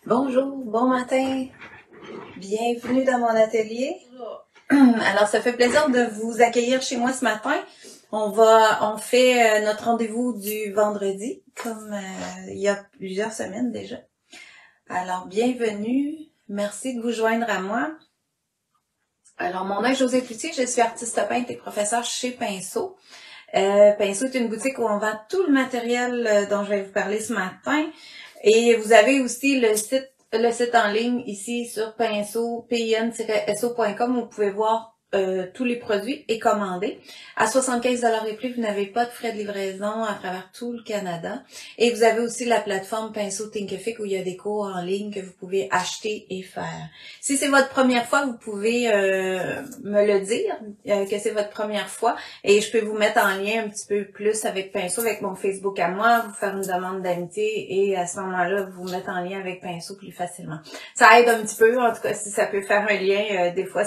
Bonjour, bon matin, bienvenue dans mon atelier. Alors, ça fait plaisir de vous accueillir chez moi ce matin. On fait notre rendez-vous du vendredi, comme il y a plusieurs semaines déjà. Alors, bienvenue, merci de vous joindre à moi. Alors, mon nom est Josée Cloutier, je suis artiste peintre et professeure chez Pinceau. Pinceau est une boutique où on vend tout le matériel dont je vais vous parler ce matin. Et vous avez aussi le site en ligne ici sur pinceau, pin-so.com où vous pouvez voir tous les produits et commander. À 75 $ et plus, vous n'avez pas de frais de livraison à travers tout le Canada. Et vous avez aussi la plateforme Pinceau Thinkific où il y a des cours en ligne que vous pouvez acheter et faire. Si c'est votre première fois, vous pouvez me le dire que c'est votre première fois et je peux vous mettre en lien un petit peu plus avec Pinceau, avec mon Facebook à moi, vous faire une demande d'amitié et à ce moment-là, vous mettre en lien avec Pinceau plus facilement. Ça aide un petit peu, en tout cas, si ça peut faire un lien, des fois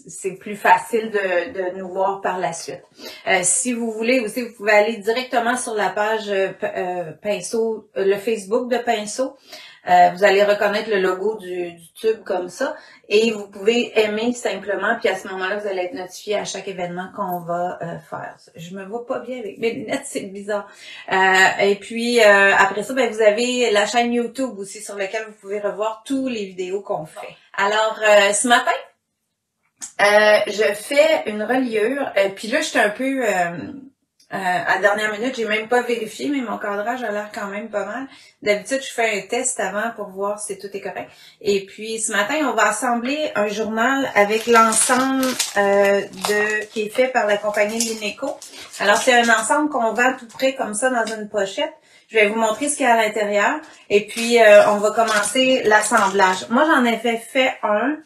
c'est plus facile de nous voir par la suite. Si vous voulez aussi, vous pouvez aller directement sur la page Pinceau, le Facebook de Pinceau. Vous allez reconnaître le logo du tube comme ça et vous pouvez aimer simplement, puis à ce moment-là, vous allez être notifié à chaque événement qu'on va faire. Je me vois pas bien avec mes lunettes, c'est bizarre. Et puis, après ça, vous avez la chaîne YouTube aussi sur laquelle vous pouvez revoir toutes les vidéos qu'on fait. Alors, ce matin, je fais une reliure, puis là, j'étais un peu... à la dernière minute, j'ai même pas vérifié, mais mon cadrage a l'air quand même pas mal. D'habitude, je fais un test avant pour voir si tout est correct. Et puis, ce matin, on va assembler un journal avec l'ensemble qui est fait par la compagnie Lineco. Alors, c'est un ensemble qu'on vend tout près comme ça dans une pochette. Je vais vous montrer ce qu'il y a à l'intérieur. Et puis, on va commencer l'assemblage. Moi, j'en ai fait un.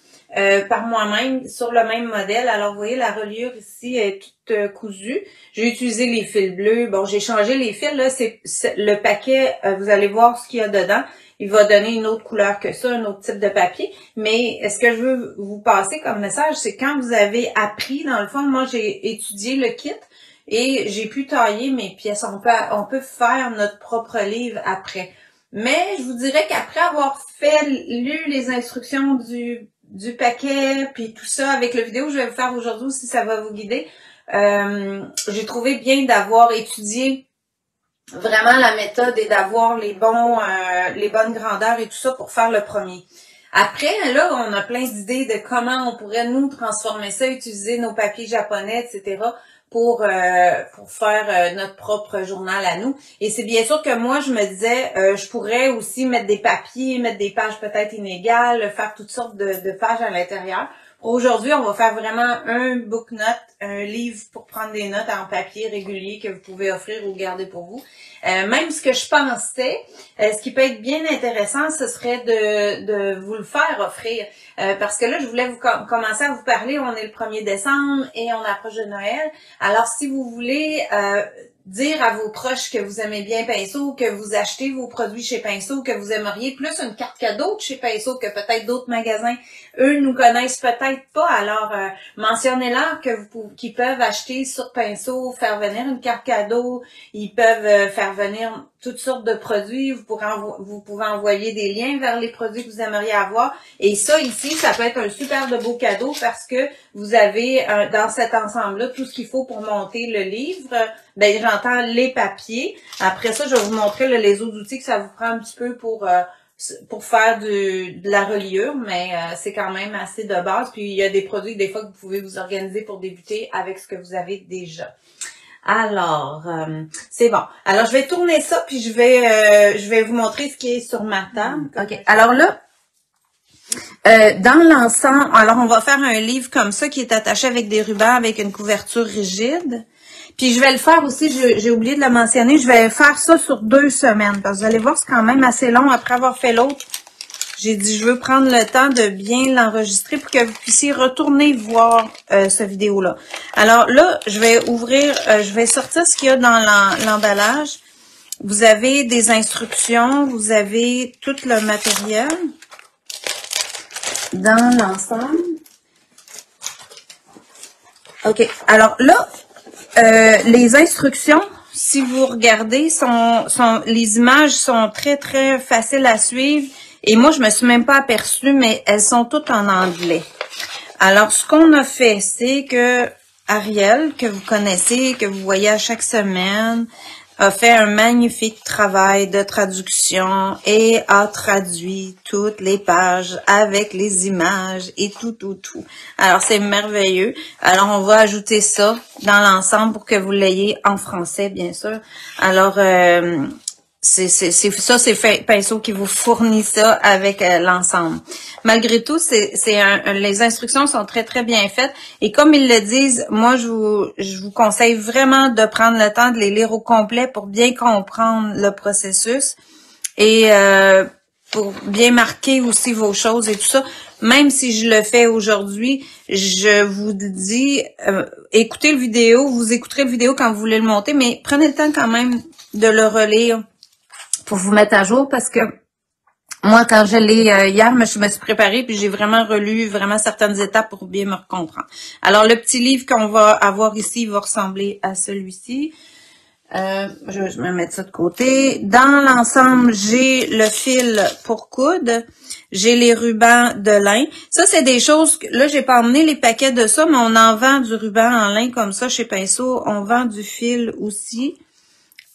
Par moi-même sur le même modèle. Alors, vous voyez, la reliure ici est toute cousue. J'ai utilisé les fils bleus. Bon, j'ai changé les fils. Là, c'est le paquet, vous allez voir ce qu'il y a dedans. Il va donner une autre couleur que ça, un autre type de papier. Mais ce que je veux vous passer comme message, c'est quand vous avez appris, dans le fond, moi, j'ai étudié le kit et j'ai pu tailler mes pièces. On peut faire notre propre livre après. Mais je vous dirais qu'après avoir lu les instructions du paquet, puis tout ça, avec la vidéo que je vais vous faire aujourd'hui, si ça va vous guider, j'ai trouvé bien d'avoir étudié vraiment la méthode et d'avoir les bonnes grandeurs et tout ça pour faire le premier. Après, là, on a plein d'idées de comment on pourrait nous transformer ça, utiliser nos papiers japonais, etc., pour faire notre propre journal à nous. Et c'est bien sûr que moi, je me disais, je pourrais aussi mettre des papiers, mettre des pages peut-être inégales, faire toutes sortes de pages à l'intérieur. Aujourd'hui, on va faire vraiment un book note, un livre pour prendre des notes en papier régulier que vous pouvez offrir ou garder pour vous. Même ce que je pensais, ce qui peut être bien intéressant, ce serait de vous le faire offrir. Parce que là, je voulais commencer à vous parler, on est le 1er décembre et on approche de Noël. Alors, si vous voulez dire à vos proches que vous aimez bien Pinceau, que vous achetez vos produits chez Pinceau, que vous aimeriez plus une carte cadeau de chez Pinceau que peut-être d'autres magasins, eux nous connaissent peut-être pas. Alors, mentionnez-leur qu'ils peuvent acheter sur Pinceau, faire venir une carte cadeau, ils peuvent faire venir toutes sortes de produits, vous pouvez envoyer des liens vers les produits que vous aimeriez avoir. Et ça, ici, ça peut être un super de beau cadeau parce que vous avez dans cet ensemble-là tout ce qu'il faut pour monter le livre. J'entends les papiers. Après ça, je vais vous montrer les autres outils que ça vous prend un petit peu pour faire de la reliure, mais c'est quand même assez de base. Puis, il y a des produits, des fois, que vous pouvez vous organiser pour débuter avec ce que vous avez déjà. Alors, c'est bon. Alors, je vais tourner ça, puis je vais vous montrer ce qui est sur ma table. OK. Alors là, dans l'ensemble, alors on va faire un livre comme ça qui est attaché avec des rubans, avec une couverture rigide. Puis je vais le faire aussi, j'ai oublié de le mentionner, je vais faire ça sur 2 semaines. Parce que vous allez voir, c'est quand même assez long après avoir fait l'autre. J'ai dit, je veux prendre le temps de bien l'enregistrer pour que vous puissiez retourner voir cette vidéo-là. Alors là, je vais sortir ce qu'il y a dans l'emballage. Vous avez des instructions, vous avez tout le matériel dans l'ensemble. OK. Alors là, les instructions si vous regardez, les images sont très, très faciles à suivre. Et moi, je me suis même pas aperçue, mais elles sont toutes en anglais. Alors, ce qu'on a fait, c'est que Ariel, que vous connaissez, que vous voyez à chaque semaine, a fait un magnifique travail de traduction et a traduit toutes les pages avec les images et tout. Alors, c'est merveilleux. Alors, on va ajouter ça dans l'ensemble pour que vous l'ayez en français, bien sûr. Alors, c'est Pinceau qui vous fournit ça avec l'ensemble. Malgré tout, les instructions sont très, très bien faites. Et comme ils le disent, moi, je vous conseille vraiment de prendre le temps de les lire au complet pour bien comprendre le processus et pour bien marquer aussi vos choses et tout ça. Même si je le fais aujourd'hui, je vous dis, écoutez le vidéo, vous écouterez le vidéo quand vous voulez le monter, mais prenez le temps quand même de le relire pour vous mettre à jour, parce que moi, quand je l'ai hier, je me suis préparée puis j'ai vraiment relu vraiment certaines étapes pour bien me comprendre. Alors, le petit livre qu'on va avoir ici va ressembler à celui-ci. Je vais me mettre ça de côté. Dans l'ensemble, j'ai le fil pour coudre. J'ai les rubans de lin. Ça, c'est des choses que, là, j'ai pas emmené les paquets de ça, mais on en vend du ruban en lin comme ça chez Pinceau. On vend du fil aussi.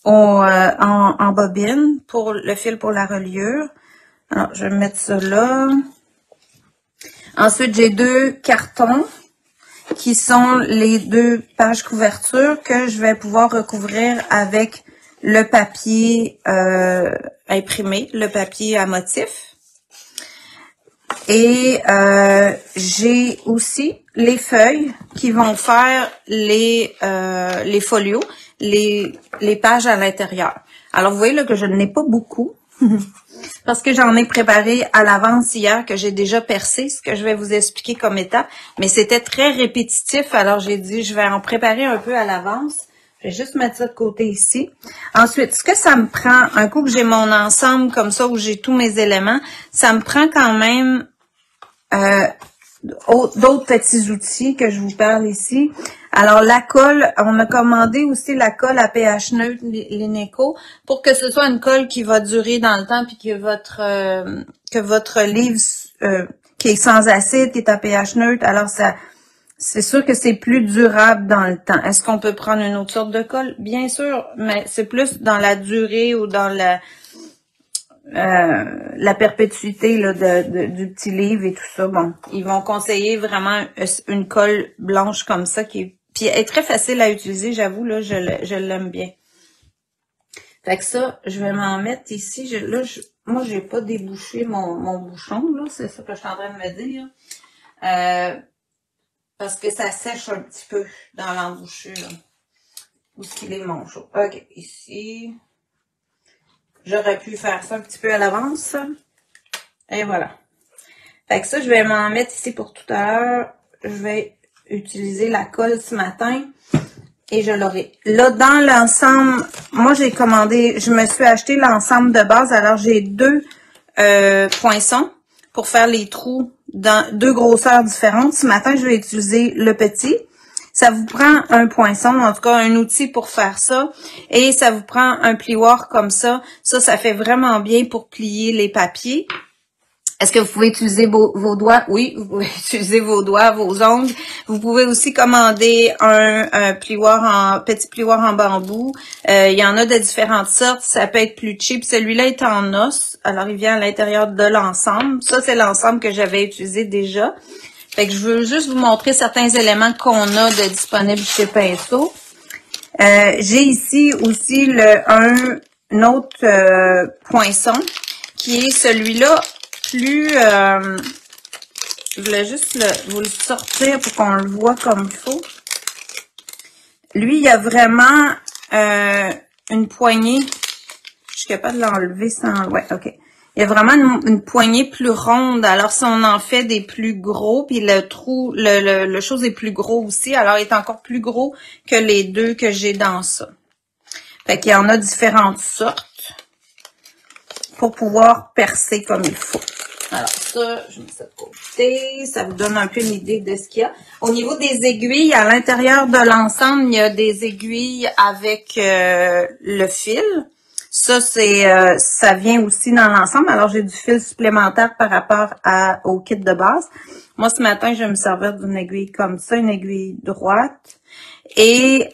En bobine pour le fil pour la reliure. Alors, je vais mettre ça là. Ensuite, j'ai 2 cartons qui sont les 2 pages couverture que je vais pouvoir recouvrir avec le papier imprimé, le papier à motif. Et j'ai aussi les feuilles qui vont faire les folios, les pages à l'intérieur. Alors, vous voyez là que je n'ai pas beaucoup parce que j'en ai préparé à l'avance hier, que j'ai déjà percé, ce que je vais vous expliquer comme étape. Mais c'était très répétitif, alors j'ai dit, je vais en préparer un peu à l'avance. Je vais juste mettre ça de côté ici. Ensuite, ce que ça me prend, un coup que j'ai mon ensemble comme ça, où j'ai tous mes éléments, ça me prend quand même d'autres petits outils que je vous parle ici. Alors, la colle, on a commandé aussi la colle à pH neutre, l'Ineco, pour que ce soit une colle qui va durer dans le temps, puis que votre livre qui est sans acide, qui est à pH neutre, alors ça, c'est sûr que c'est plus durable dans le temps. Est-ce qu'on peut prendre une autre sorte de colle? Bien sûr, mais c'est plus dans la durée ou dans la perpétuité là, du petit livre et tout ça. Bon, ils vont conseiller vraiment une colle blanche comme ça puis elle est très facile à utiliser, j'avoue, là, je l'aime bien. Fait que ça, je vais m'en mettre ici. Moi, j'ai pas débouché mon bouchon, là, c'est ça que je suis en train de me dire. Parce que ça sèche un petit peu dans l'embouchure. Où est-ce qu'il est mon chaud? OK, ici. J'aurais pu faire ça un petit peu à l'avance. Et voilà. Fait que ça, je vais m'en mettre ici pour tout à l'heure. Je vais utiliser la colle ce matin. Et je l'aurai. Là, dans l'ensemble, moi, je me suis acheté l'ensemble de base. Alors, j'ai 2 poinçons pour faire les trous dans 2 grosseurs différentes. Ce matin, je vais utiliser le petit. Ça vous prend un poinçon, en tout cas un outil pour faire ça. Et ça vous prend un plioir comme ça. Ça fait vraiment bien pour plier les papiers. Est-ce que vous pouvez utiliser vos doigts? Oui, vous pouvez utiliser vos doigts, vos ongles. Vous pouvez aussi commander un petit plioir en bambou. Il y en a de différentes sortes. Ça peut être plus cheap. Celui-là est en os. Alors, il vient à l'intérieur de l'ensemble. Ça, c'est l'ensemble que j'avais utilisé déjà. Fait que je veux juste vous montrer certains éléments qu'on a de disponibles chez Pinceau. J'ai ici aussi un autre poinçon qui est celui-là plus... je voulais juste vous le sortir pour qu'on le voit comme il faut. Lui, il y a vraiment une poignée. Je suis capable de l'enlever sans... Ouais, OK. Il y a vraiment une poignée plus ronde. Alors, si on en fait des plus gros, puis le trou, le chose est plus gros aussi. Alors, il est encore plus gros que les 2 que j'ai dans ça. Fait qu'il y en a différentes sortes pour pouvoir percer comme il faut. Alors ça, je mets ça de côté. Ça vous donne un peu une idée de ce qu'il y a. Au niveau des aiguilles, à l'intérieur de l'ensemble, il y a des aiguilles avec le fil. Ça, ça vient aussi dans l'ensemble. Alors, j'ai du fil supplémentaire par rapport au kit de base. Moi, ce matin, je vais me servir d'une aiguille comme ça, une aiguille droite. Et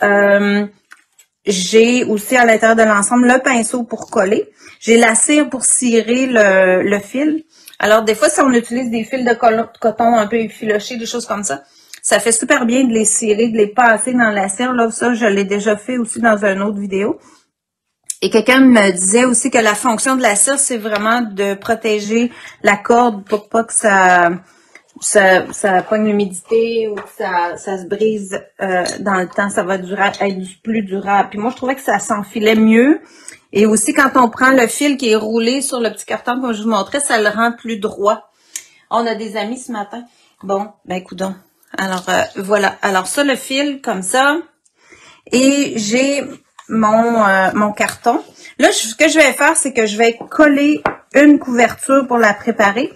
j'ai aussi à l'intérieur de l'ensemble le pinceau pour coller. J'ai la cire pour cirer le fil. Alors, des fois, si on utilise des fils de coton un peu effilochés, des choses comme ça fait super bien de les cirer, de les passer dans la cire. Là, ça, je l'ai déjà fait aussi dans une autre vidéo. Et quelqu'un me disait aussi que la fonction de la cire, c'est vraiment de protéger la corde pour pas que ça pogne l'humidité ou que ça se brise dans le temps. Ça va être plus durable. Puis moi, je trouvais que ça s'enfilait mieux. Et aussi, quand on prend le fil qui est roulé sur le petit carton, comme je vous montrais, ça le rend plus droit. On a des amis ce matin. Bon, ben coudonc. Alors, voilà. Alors ça, le fil, comme ça. Et j'ai mon carton. Là, ce que je vais faire, c'est que je vais coller une couverture pour la préparer.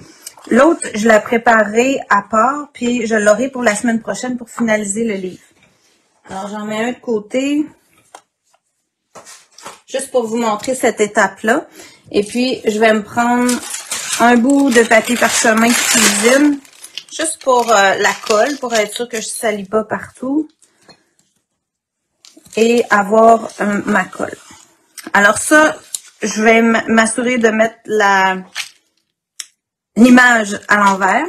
L'autre, je la préparerai à part, puis je l'aurai pour la semaine prochaine pour finaliser le livre. Alors, j'en mets un de côté. Juste pour vous montrer cette étape-là. Et puis, je vais me prendre un bout de papier parchemin de cuisine, juste pour la colle, pour être sûr que je ne salis pas partout. Et avoir ma colle. Alors ça, je vais m'assurer de mettre l'image à l'envers.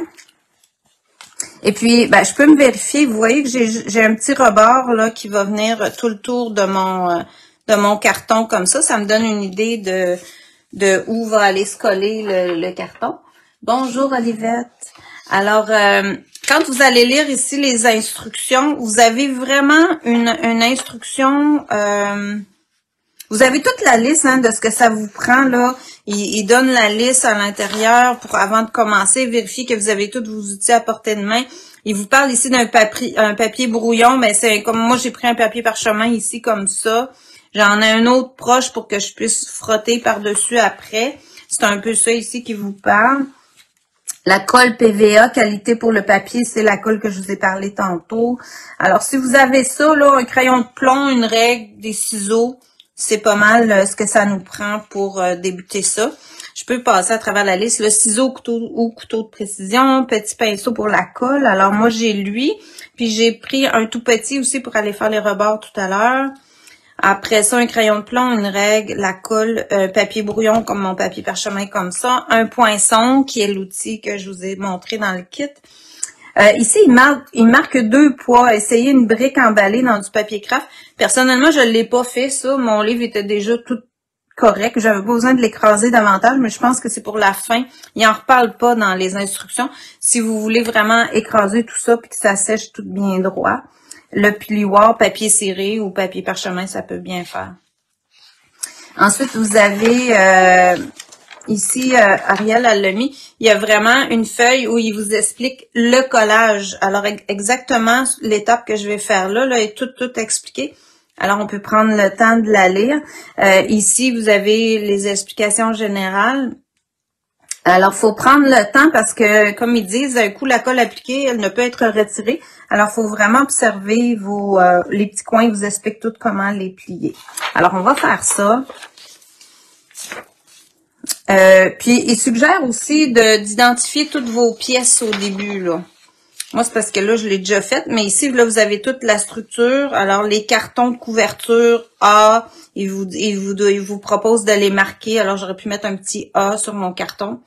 Et puis, ben, je peux me vérifier. Vous voyez que j'ai un petit rebord là qui va venir tout le tour de mon carton comme ça. Ça me donne une idée de où va aller se coller le carton. Bonjour Olivette. Alors, quand vous allez lire ici les instructions, vous avez vraiment une instruction. Vous avez toute la liste de ce que ça vous prend là. Il donne la liste à l'intérieur pour avant de commencer, vérifier que vous avez tous vos outils à portée de main. Il vous parle ici d'un papier brouillon, mais c'est comme moi j'ai pris un papier parchemin ici comme ça. J'en ai un autre proche pour que je puisse frotter par-dessus après. C'est un peu ça ici qui vous parle. La colle PVA, qualité pour le papier, c'est la colle que je vous ai parlé tantôt. Alors, si vous avez ça, là, un crayon de plomb, une règle, des ciseaux, c'est pas mal ce que ça nous prend pour débuter ça. Je peux passer à travers la liste. Le ciseau ou couteau de précision, petit pinceau pour la colle. Alors, moi, j'ai lui, puis j'ai pris un tout petit aussi pour aller faire les rebords tout à l'heure. Après ça, un crayon de plomb, une règle, la colle, papier brouillon comme mon papier parchemin comme ça, un poinçon qui est l'outil que je vous ai montré dans le kit. Ici, il marque 2 poids. Essayez une brique emballée dans du papier craft. Personnellement, je ne l'ai pas fait, ça. Mon livre était déjà tout correct. J'avais pas besoin de l'écraser davantage, mais je pense que c'est pour la fin. Il n'en reparle pas dans les instructions. Si vous voulez vraiment écraser tout ça puis que ça sèche tout bien droit. Le plioir, papier ciré ou papier parchemin, ça peut bien faire. Ensuite, vous avez ici, Ariel elle l'a mis, il y a vraiment une feuille où il vous explique le collage. Alors, exactement l'étape que je vais faire là est tout expliqué. Alors, on peut prendre le temps de la lire. Ici, vous avez les explications générales. Alors, faut prendre le temps parce que, comme ils disent, un coup la colle appliquée, elle ne peut être retirée. Alors, faut vraiment observer les petits coins. Ils vous expliquent tout comment les plier. Alors, on va faire ça. Puis, il suggère aussi d'identifier toutes vos pièces au début, là. Moi, c'est parce que là, je l'ai déjà fait. Mais ici, là, vous avez toute la structure. Alors, les cartons de couverture A, il vous propose de les marquer. Alors, j'aurais pu mettre un petit A sur mon carton.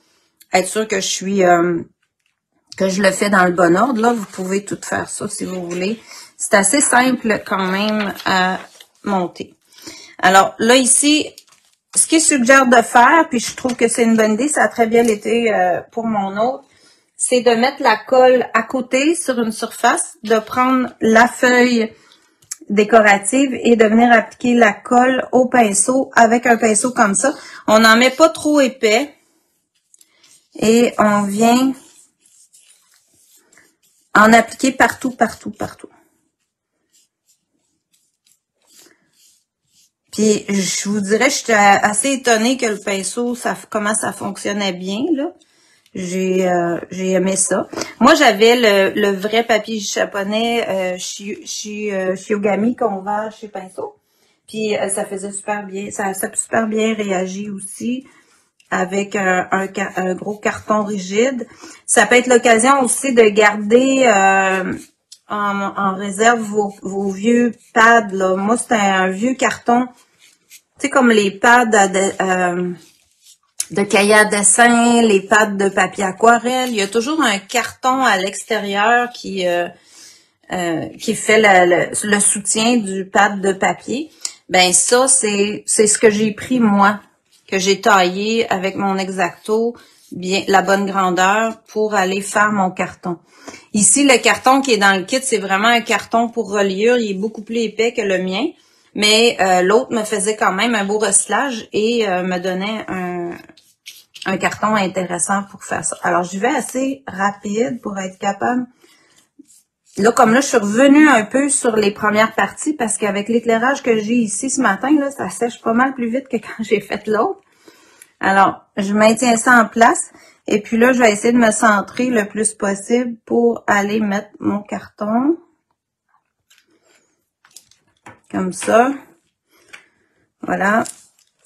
Être sûr que je le fais dans le bon ordre. Là, vous pouvez tout faire ça si vous voulez. C'est assez simple quand même à monter. Alors, là, ici, ce qu'il suggère de faire, puis je trouve que c'est une bonne idée, ça a très bien été pour mon autre, c'est de mettre la colle à côté sur une surface, de prendre la feuille décorative et de venir appliquer la colle au pinceau avec un pinceau comme ça. On n'en met pas trop épais et on vient en appliquer partout, partout, partout. Puis, je vous dirais, j'étais assez étonnée que le pinceau, comment ça fonctionnait bien, là. J'ai aimé ça. Moi, j'avais le vrai papier japonais Shiogami qu'on vend chez Pinceau. Puis ça faisait super bien, ça a super bien réagi aussi avec un gros carton rigide. Ça peut être l'occasion aussi de garder en réserve vos vieux pads. Là. Moi, c'était un vieux carton, tu sais, comme les pads de cahier à dessin, les pads de papier aquarelle. Il y a toujours un carton à l'extérieur qui fait le soutien du pad de papier. Ben ça, c'est ce que j'ai pris moi, que j'ai taillé avec mon X-Acto, bien la bonne grandeur pour aller faire mon carton. Ici, le carton qui est dans le kit, c'est vraiment un carton pour reliure. Il est beaucoup plus épais que le mien, mais l'autre me faisait quand même un beau recyclage et me donnait un carton intéressant pour faire ça. Alors, je vais assez rapide pour être capable. Là, comme là, je suis revenue un peu sur les premières parties parce qu'avec l'éclairage que j'ai ici ce matin, là, ça sèche pas mal plus vite que quand j'ai fait l'autre. Alors, je maintiens ça en place. Et puis là, je vais essayer de me centrer le plus possible pour aller mettre mon carton. Comme ça. Voilà.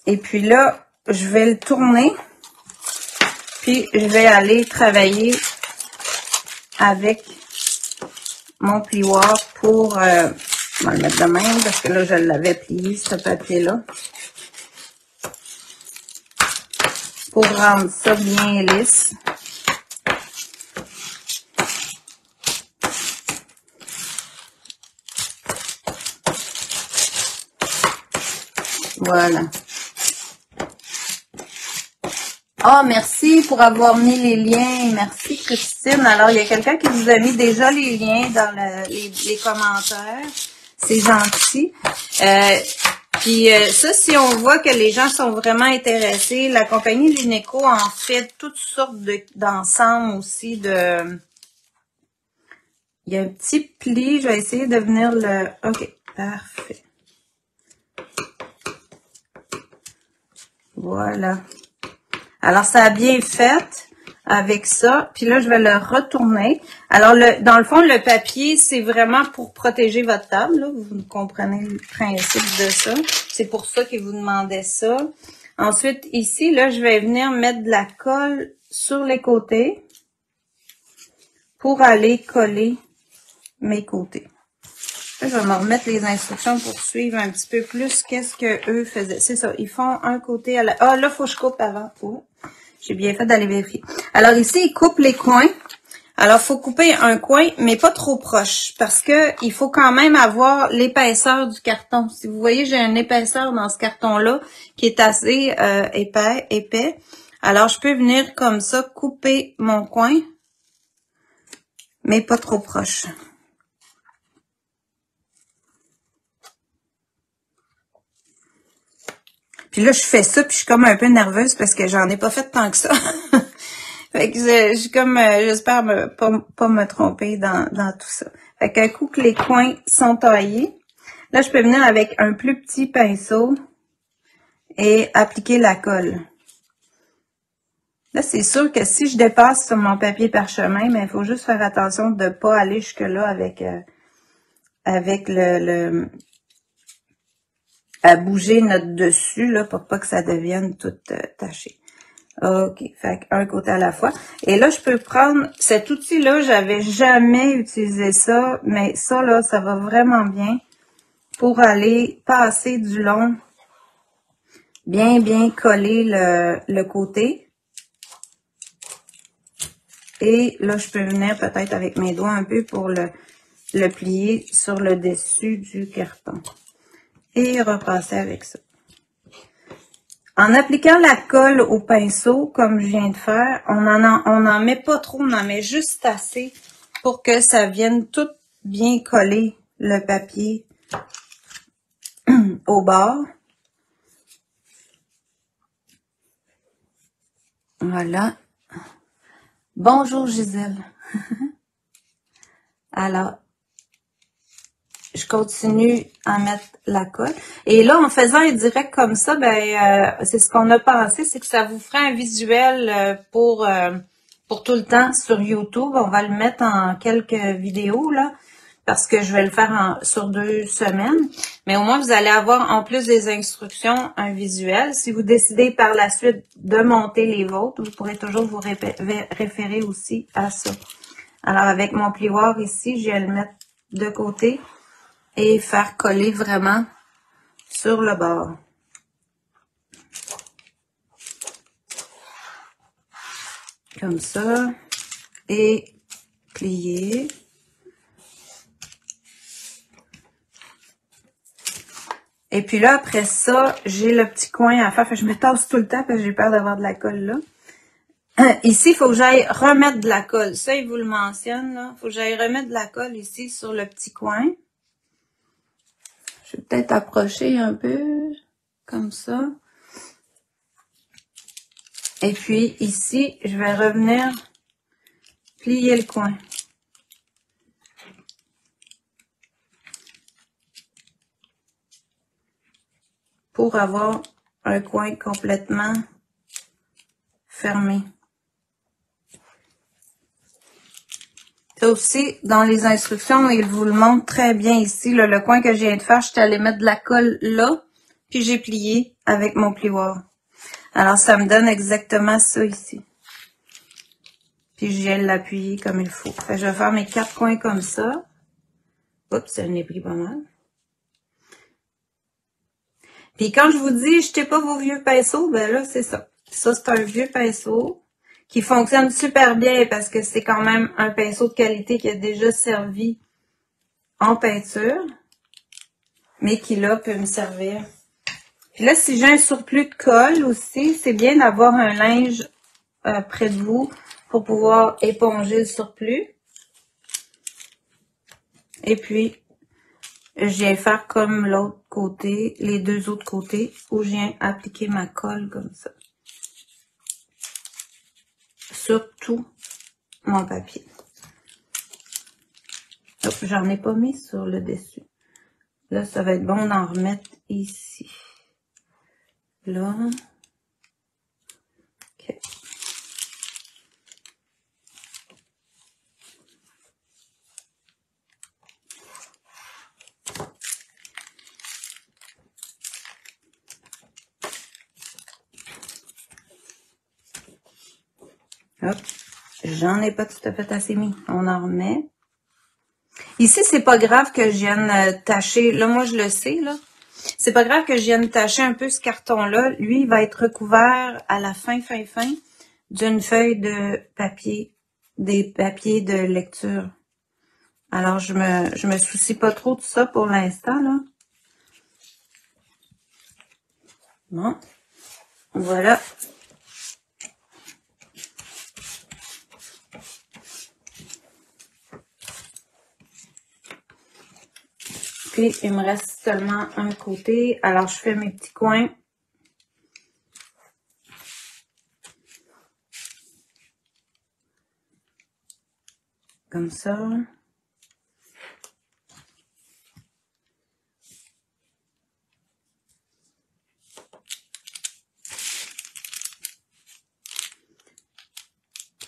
Et puis là, je vais le tourner. Puis, je vais aller travailler avec mon plioir pour, je vais le mettre de même parce que là, je l'avais plié, ce papier-là. Pour rendre ça bien lisse. Voilà. Ah, merci pour avoir mis les liens. Merci, Christine. Alors, il y a quelqu'un qui vous a mis déjà les liens dans les commentaires. C'est gentil. Puis ça, si on voit que les gens sont vraiment intéressés, la compagnie Luneco en fait toutes sortes d'ensembles aussi de... Il y a un petit pli. Je vais essayer de venir le... OK, parfait. Voilà. Alors, ça a bien fait avec ça. Puis là, je vais le retourner. Alors, dans le fond, le papier, c'est vraiment pour protéger votre table. Là. Vous comprenez le principe de ça. C'est pour ça qu'il vous demandait ça. Ensuite, ici, là, je vais venir mettre de la colle sur les côtés pour aller coller mes côtés. Là, je vais me remettre les instructions pour suivre un petit peu plus qu'est-ce que eux faisaient. C'est ça, ils font un côté à la... Ah, là, il faut que je coupe avant. Oh, j'ai bien fait d'aller vérifier. Alors ici, ils coupent les coins. Alors, il faut couper un coin, mais pas trop proche, parce que il faut quand même avoir l'épaisseur du carton. Si vous voyez, j'ai une épaisseur dans ce carton-là qui est assez épais. Alors, je peux venir comme ça, couper mon coin, mais pas trop proche. Puis là, je fais ça, puis je suis comme un peu nerveuse parce que j'en ai pas fait tant que ça. Fait que j'espère pas me tromper dans tout ça. Fait qu'un coup que les coins sont taillés, là, je peux venir avec un plus petit pinceau et appliquer la colle. Là, c'est sûr que si je dépasse sur mon papier parchemin, mais il faut juste faire attention de ne pas aller jusque-là avec à bouger notre dessus, là, pour pas que ça devienne tout taché. OK, fait un côté à la fois. Et là, je peux prendre cet outil-là, j'avais jamais utilisé ça, mais ça, là, ça va vraiment bien pour aller passer du long, bien coller le côté. Et là, je peux venir peut-être avec mes doigts un peu pour le plier sur le dessus du carton. Et repasser avec ça. En appliquant la colle au pinceau, comme je viens de faire, on en met pas trop, on en met juste assez pour que ça vienne tout bien coller le papier au bord. Voilà. Bonjour Gisèle. Alors, je continue à mettre la colle. Et là, en faisant un direct comme ça, ben c'est ce qu'on a pensé, c'est que ça vous ferait un visuel pour pour tout le temps sur YouTube. On va le mettre en quelques vidéos, là, parce que je vais le faire sur 2 semaines. Mais au moins, vous allez avoir, en plus des instructions, un visuel. Si vous décidez par la suite de monter les vôtres, vous pourrez toujours vous référer aussi à ça. Alors, avec mon plioir ici, je vais le mettre de côté et faire coller vraiment sur le bord. Comme ça. Et plier. Et puis là, après ça, j'ai le petit coin à faire. Fait que je me tasse tout le temps parce que j'ai peur d'avoir de la colle là. Ici, il faut que j'aille remettre de la colle. Ça, il vous le mentionne, là. Il faut que j'aille remettre de la colle ici sur le petit coin. Je vais peut-être approcher un peu, comme ça. Et puis, ici, je vais revenir plier le coin. Pour avoir un coin complètement fermé. Ça aussi, dans les instructions, il vous le montre très bien ici. Là, le coin que je viens de faire, je suis allée mettre de la colle là, puis j'ai plié avec mon plioir. Alors, ça me donne exactement ça ici. Puis, je viens de l'appuyer comme il faut. Fait que je vais faire mes 4 coins comme ça. Oups, ça m'est pris pas mal. Puis, quand je vous dis, jetez pas vos vieux pinceaux, ben là, c'est ça. Ça, c'est un vieux pinceau qui fonctionne super bien parce que c'est quand même un pinceau de qualité qui a déjà servi en peinture, mais qui là peut me servir. Puis là, si j'ai un surplus de colle aussi, c'est bien d'avoir un linge près de vous pour pouvoir éponger le surplus. Et puis, je viens faire comme l'autre côté, les 2 autres côtés, où je viens appliquer ma colle comme ça. Sur tout mon papier. Oh, j'en ai pas mis sur le dessus. Là, ça va être bon d'en remettre ici. Là. OK. Hop. J'en ai pas tout à fait assez mis. On en remet. Ici, c'est pas grave que je vienne tacher. Là, moi, je le sais, là. C'est pas grave que je vienne tacher un peu ce carton-là. Lui, il va être recouvert à la fin d'une feuille de papier, des papiers de lecture. Alors, je me soucie pas trop de ça pour l'instant, là. Bon. Voilà. Puis, il me reste seulement un côté. Alors, je fais mes petits coins. Comme ça.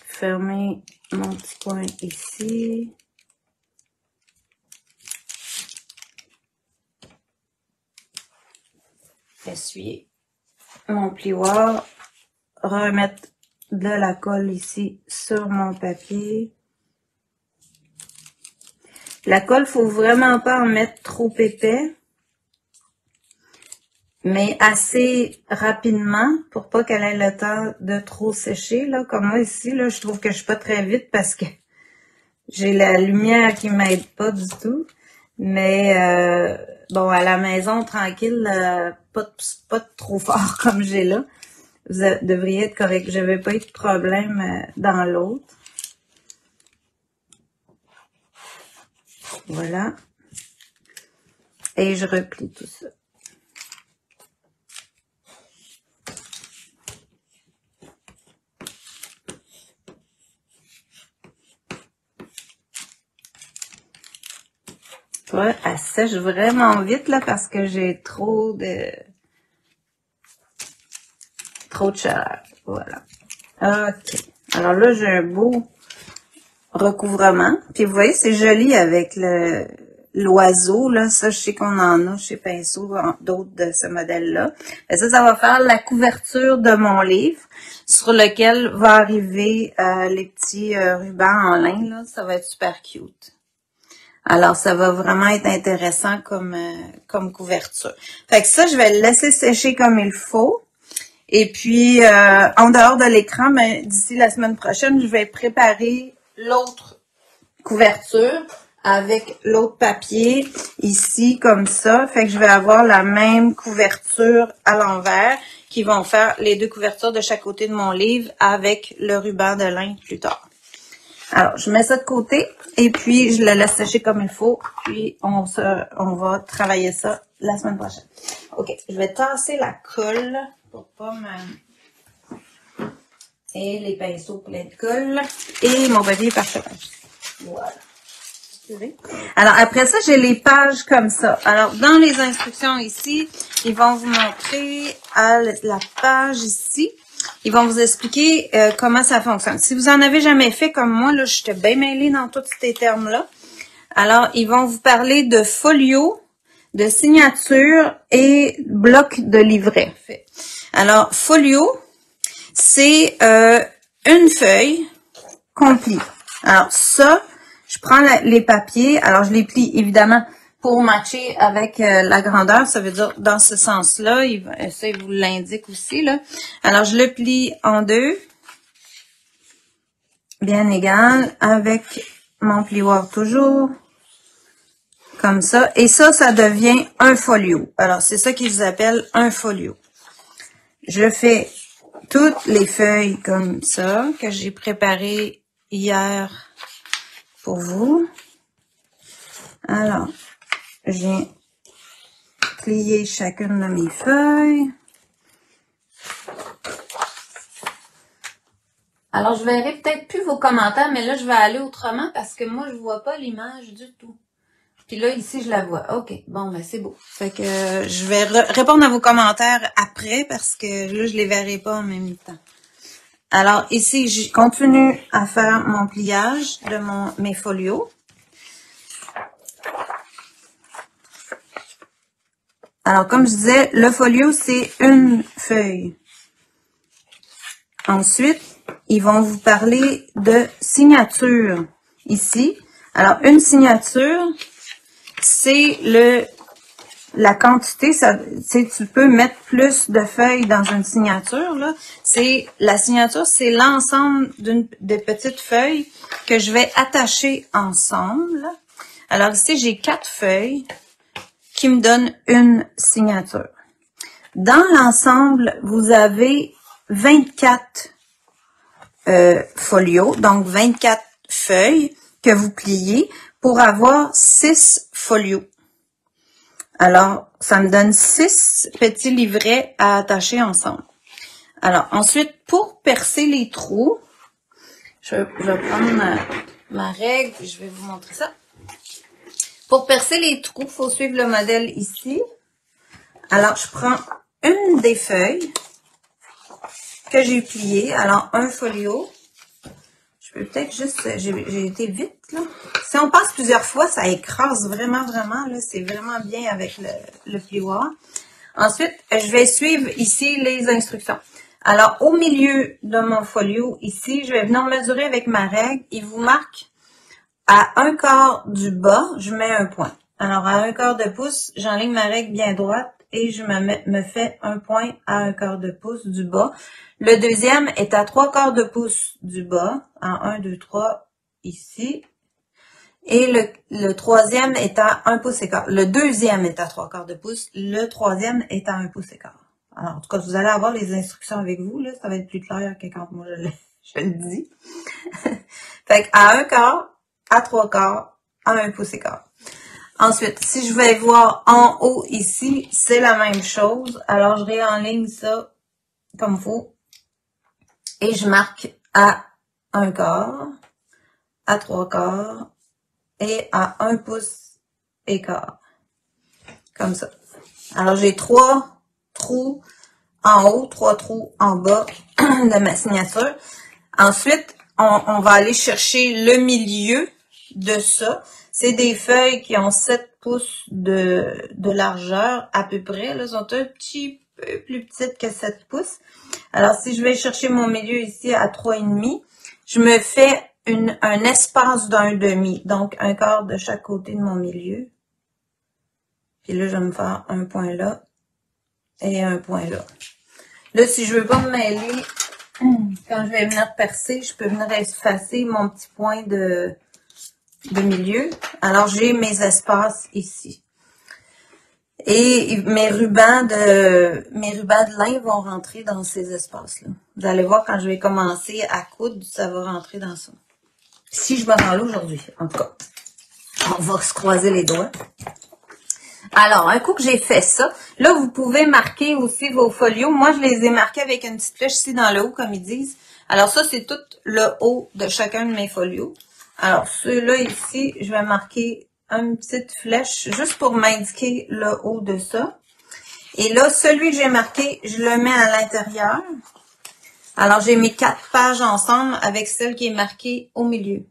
Fermer mon petit coin ici. Essuyer mon plioir. Remettre de la colle ici sur mon papier. La colle, faut vraiment pas en mettre trop épais, mais assez rapidement pour pas qu'elle ait le temps de trop sécher. Là, comme moi ici, là, je trouve que je suis pas très vite parce que j'ai la lumière qui m'aide pas du tout. Mais bon, à la maison, tranquille, pas trop fort comme j'ai là. Vous devriez être correct. Je n'avais pas eu de problème dans l'autre. Voilà. Et je replie tout ça. Ouais, elle sèche vraiment vite là parce que j'ai trop de chaleur. Voilà. OK. Alors là, j'ai un beau recouvrement. Puis vous voyez, c'est joli avec l'oiseau, là. Ça, je sais qu'on en a chez Pinceau, d'autres de ce modèle-là. Et ça va faire la couverture de mon livre, sur lequel va arriver les petits rubans en lin, là. Ça va être super cute. Alors, ça va vraiment être intéressant comme couverture. Fait que ça, je vais le laisser sécher comme il faut. Et puis, en dehors de l'écran, ben, d'ici la semaine prochaine, je vais préparer l'autre couverture avec l'autre papier ici, comme ça. Fait que je vais avoir la même couverture à l'envers qui vont faire les deux couvertures de chaque côté de mon livre avec le ruban de lin plus tard. Alors, je mets ça de côté et puis je le laisse sécher comme il faut. Puis, on va travailler ça la semaine prochaine. OK, je vais tasser la colle pour pas me... Et les pinceaux pleins de colle et mon papier parchemage. Voilà. Alors, après ça, j'ai les pages comme ça. Alors, dans les instructions ici, ils vont vous montrer à la page ici. Ils vont vous expliquer comment ça fonctionne. Si vous en avez jamais fait comme moi, là, j'étais bien mêlée dans tous ces termes-là. Alors, ils vont vous parler de folio, de signature et bloc de livret. Alors, folio, c'est une feuille qu'on plie. Alors, ça, je prends les papiers. Alors, je les plie évidemment pour matcher avec la grandeur. Ça veut dire dans ce sens-là. Ça, il vous l'indique aussi, là. Alors, je le plie en deux. Bien égal. Avec mon plioir toujours. Comme ça. Et ça devient un folio. Alors, c'est ça qu'ils appellent un folio. Je fais toutes les feuilles comme ça que j'ai préparées hier pour vous. Alors, j'ai plié chacune de mes feuilles. Alors, je verrai peut-être plus vos commentaires, mais là, je vais aller autrement parce que moi, je vois pas l'image du tout. Puis là, ici, je la vois. OK, bon, ben c'est beau. Fait que je vais répondre à vos commentaires après parce que là, je les verrai pas en même temps. Alors, ici, je continue à faire mon pliage de mes folios. Alors, comme je disais, le folio, c'est une feuille. Ensuite, ils vont vous parler de signature ici. Alors, une signature, c'est la quantité. Tu peux mettre plus de feuilles dans une signature, là. La signature, c'est l'ensemble de petites feuilles que je vais attacher ensemble. Alors, ici, j'ai 4 feuilles qui me donnent une signature. Dans l'ensemble, vous avez 24 folios, donc 24 feuilles que vous pliez pour avoir 6 folios. Alors, ça me donne 6 petits livrets à attacher ensemble. Alors, ensuite, pour percer les trous, je vais prendre ma règle et je vais vous montrer ça. Pour percer les trous, il faut suivre le modèle ici. Alors, je prends une des feuilles que j'ai pliée. Alors, un folio. Je peux peut-être juste... J'ai été vite, là. Si on passe plusieurs fois, ça écrase vraiment, vraiment. Là, c'est vraiment bien avec le plioir. Ensuite, je vais suivre ici les instructions. Alors, au milieu de mon folio, ici, je vais venir mesurer avec ma règle. Il vous marque à 1/4 du bas, je mets un point. Alors, à 1/4 de pouce, j'enligne ma règle bien droite et je me fais un point à 1/4 de pouce du bas. Le deuxième est à 3/4 de pouce du bas, en 1, 2, 3, ici. Et le troisième est à 1 pouce et quart. Le deuxième est à 3/4 de pouce. Le troisième est à 1 pouce et quart. Alors, en tout cas, vous allez avoir les instructions avec vous, là. Ça va être plus clair que quand moi je le dis. Fait qu'à 1/4, à 3/4, à 1 pouce et quart. Ensuite, si je vais voir en haut ici, c'est la même chose. Alors, je réenligne ça comme il faut. Et je marque à 1/4, à 3/4 et à 1 pouce et quart. Comme ça. Alors, j'ai 3 trous en haut, 3 trous en bas de ma signature. Ensuite, on va aller chercher le milieu de ça. C'est des feuilles qui ont 7 pouces de largeur à peu près. Là, elles sont un petit peu plus petites que 7 pouces. Alors, si je vais chercher mon milieu ici à 3,5, je me fais un espace d'un demi. Donc, un quart de chaque côté de mon milieu. Puis là, je vais me faire un point là et un point là. Là, si je veux pas me mêler, quand je vais venir percer, je peux venir effacer mon petit point de milieu. Alors, j'ai mes espaces ici. Et mes rubans de lin vont rentrer dans ces espaces-là. Vous allez voir, quand je vais commencer à coudre, ça va rentrer dans ça. Si je me rends là aujourd'hui, en tout cas. On va se croiser les doigts. Alors, un coup que j'ai fait ça, là, vous pouvez marquer aussi vos folios. Moi, je les ai marqués avec une petite flèche ici dans le haut, comme ils disent. Alors, ça, c'est tout le haut de chacun de mes folios. Alors, ceux-là ici, je vais marquer une petite flèche juste pour m'indiquer le haut de ça. Et là, celui que j'ai marqué, je le mets à l'intérieur. Alors, j'ai mes 4 pages ensemble avec celle qui est marquée au milieu.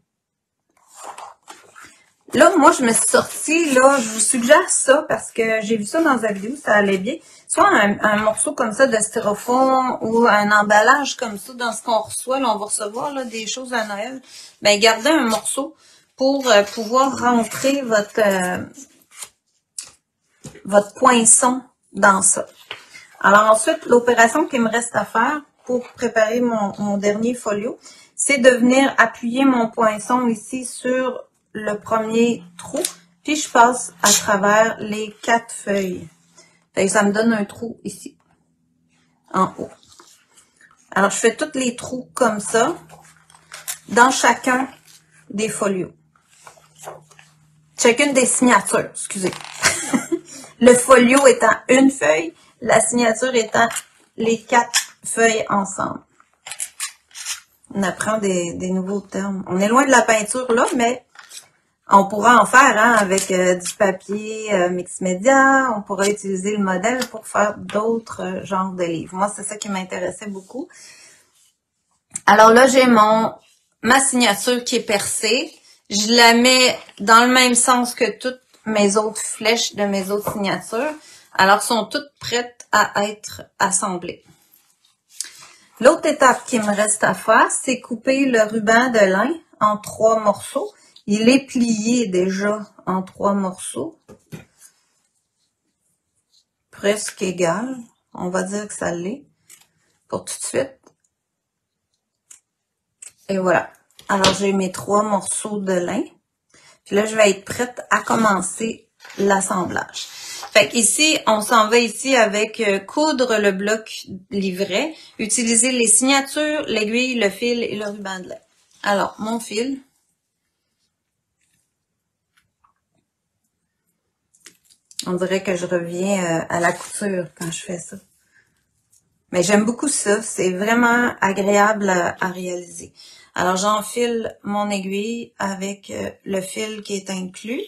Là, moi, je me suis sortie, là, je vous suggère ça parce que j'ai vu ça dans la vidéo, ça allait bien. Soit un morceau comme ça de styrofoam ou un emballage comme ça dans ce qu'on reçoit. Là, on va recevoir là, des choses à Noël. Ben, gardez un morceau pour pouvoir rentrer votre poinçon dans ça. Alors ensuite, l'opération qu'il me reste à faire pour préparer mon dernier folio, c'est de venir appuyer mon poinçon ici sur le premier trou, puis je passe à travers les 4 feuilles. Et ça me donne un trou ici, en haut. Alors, je fais tous les trous comme ça, dans chacun des folios. Chacune des signatures, excusez. Le folio étant une feuille, la signature étant les 4 feuilles ensemble. On apprend des nouveaux termes. On est loin de la peinture là, mais on pourra en faire hein, avec du papier mix média. On pourra utiliser le modèle pour faire d'autres genres de livres. Moi, c'est ça qui m'intéressait beaucoup. Alors là, j'ai ma signature qui est percée. Je la mets dans le même sens que toutes mes autres flèches de mes autres signatures. Alors, elles sont toutes prêtes à être assemblées. L'autre étape qui me reste à faire, c'est couper le ruban de lin en 3 morceaux. Il est plié déjà en 3 morceaux. Presque égal. On va dire que ça l'est pour tout de suite. Et voilà. Alors, j'ai mes 3 morceaux de lin. Puis là, je vais être prête à commencer l'assemblage. Fait qu'ici, on s'en va ici avec coudre le bloc livret, utiliser les signatures, l'aiguille, le fil et le ruban de lin. Alors, mon fil. On dirait que je reviens à la couture quand je fais ça. Mais j'aime beaucoup ça. C'est vraiment agréable à réaliser. Alors, j'enfile mon aiguille avec le fil qui est inclus.